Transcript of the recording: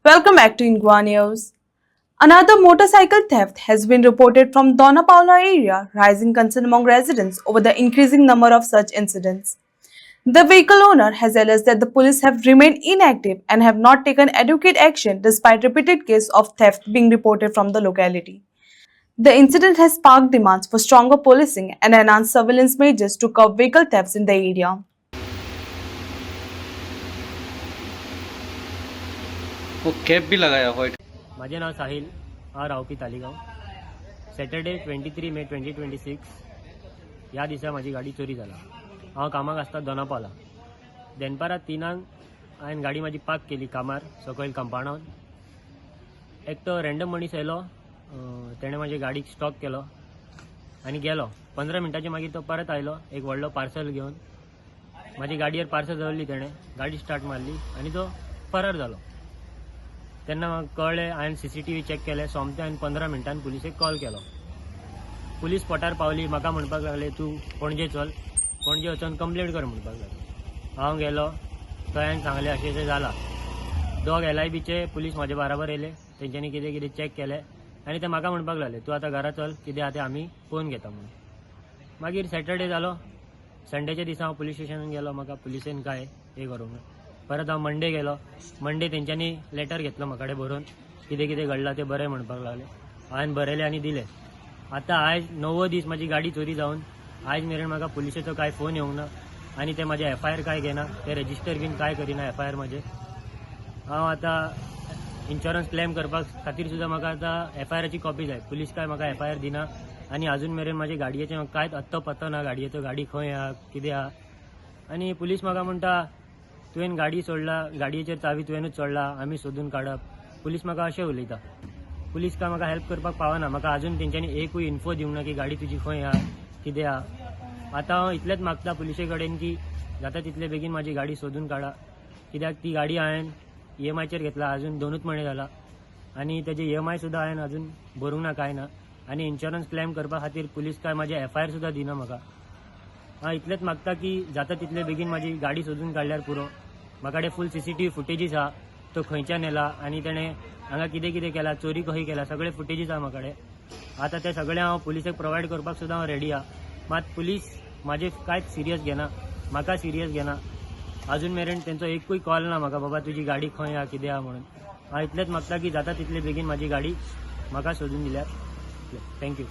Welcome back to Ingwa News. Another motorcycle theft has been reported from Dona Paula area, rising concern among residents over the increasing number of such incidents. The vehicle owner has alleged that the police have remained inactive and have not taken adequate action despite repeated cases of theft being reported from the locality. The incident has sparked demands for stronger policing and enhanced surveillance measures to curb vehicle thefts in the area. वो cap भी लगाया white. माझे नाव साहिल रावपी तालिगाव. Saturday 23 मे 2026 या दिसा माझी गाडी चोरी जाला. हांव कामाक आसता दोनापावला. दनपारां 3 हांवें गाडी माझी पार्क केली कामार सकयल कंपाउंडान. एकटो रँडम मनीस येयलो, तेणें माझी गाडीक स्टॉप केलो आनी गेलो. 15 मिनटांचे मागीर तो परत आयलो एक व्हडलो पार्सल घेवन. माझी गाडयेर पार्सल दवरली तेणें, गाडी स्टार्ट मारली आनी तो फरार जालो. तेन्ना म्हाका कळ्ळें. हांवें CCTV चॅक केले. सोमते हांवें 15 मिनटांनी पुलिसेक कॉल केलो. पुलीस स्पॉटार पावली. म्हाका म्हणपाक लागले तूं पणजे चल, पणजे वचून कंप्लेंट कर म्हणपाक लागले. हांव गेलो. थंय हांवें सांगलें अशें अशें जालां. दोग LIBचे पुलीस म्हाजे बराबर येयले. तेंच्यांनी कितें कितें चॅक केलें आनी ते म्हाका म्हणपाक लागले तूं आतां घरा चल, कितें आतां आमी पळोवन घेता म्हणून. मागीर सॅटर्डे जालो. संडेच्या दिसा हांव पुलीस स्टेशनान गेलो. म्हाका पुलिसेन कांय करूंक ना. परत हांव मंडे गेलो. मंडे तेंच्यांनी लेटर घेतलो म्हाका कडेन बरोवन कितें कितें घडलां तें बरें म्हणपाक लागले. हांवें बरयलें आनी दिलें. आतां आयज 9वो दीस म्हाजी गाडी चोरी जावन आयज मेरेन म्हाका पुलिसेचो कांय फोन येवंक ना आनी ते म्हाजे FIR कांय घेना, ते रजिस्टर बीन कांय करिना FIR म्हाजे. हांव आतां इन्शुरन्स क्लेम करपाक खातीर सुद्दां म्हाका आतां FIRची कॉपी जाय. पुलीस कांय म्हाका FIR दिना आनी आजून मेरेन म्हाजे गाडयेचें म्हाका कांयच अत्तो पत्तो ना. गाडयेचो गाडी खंय आहा, कितें आहा. आनी पुलीस म्हाका म्हणटा तुवें गाडी सोडला, गाडयेचेर चावी तुवेंनूच सोडला, आमी सोदून काडप. पुलीस म्हाका अशें उलयता. पुलीस काय म्हाका हेल्प करपाक पावना. म्हाका आजून तेंच्यांनी एकूय इन्फो दिवंक ना की गाडी तुजी खंय आहा, कितें आहा. आतां हांव इतलेंच मागता पुलिसे कडेन की जाता तितले बेगीन म्हाजी गाडी सोदून काडा. कित्याक ती गाडी हांवें EMIचेर घेतला, आजून 2च म्हयने जाला आनी तेजे EMI सुद्दां हांवें आजून भरूंक ना, कांय ना. आनी इन्शुरन्स क्लेम करपा खातीर पुलीस काय म्हाजे FIR सुद्दां दिना म्हाका. हांव इतलेंच मागता की जाता तितले बेगीन म्हाजी गाडी सोदून काडल्यार पुरो. म्हाका कडेन फूल CCTV फुटेजीस आहा, तो खंयच्यान येला आनी तेणें हांगा कितें कितें केलां, चोरी कशी केला, सगळे फुटेजीस आहा म्हाका कडेन. आतां ते सगळें हांव पुलिसेक प्रोवायड करपाक सुद्दां हांव रेडी आहा. मात पुलीस म्हाजे कांयच सिरियस घेना, म्हाका सिरियस घेना. आजून मेरेन तेंचो एकूय कॉल ना म्हाका बाबा तुजी गाडी खंय आहा, कितें आहा म्हणून. हांव इतलेंच मागता की जाता तितले बेगीन म्हाजी गाडी म्हाका सोदून दिल्यार. थँक्यू.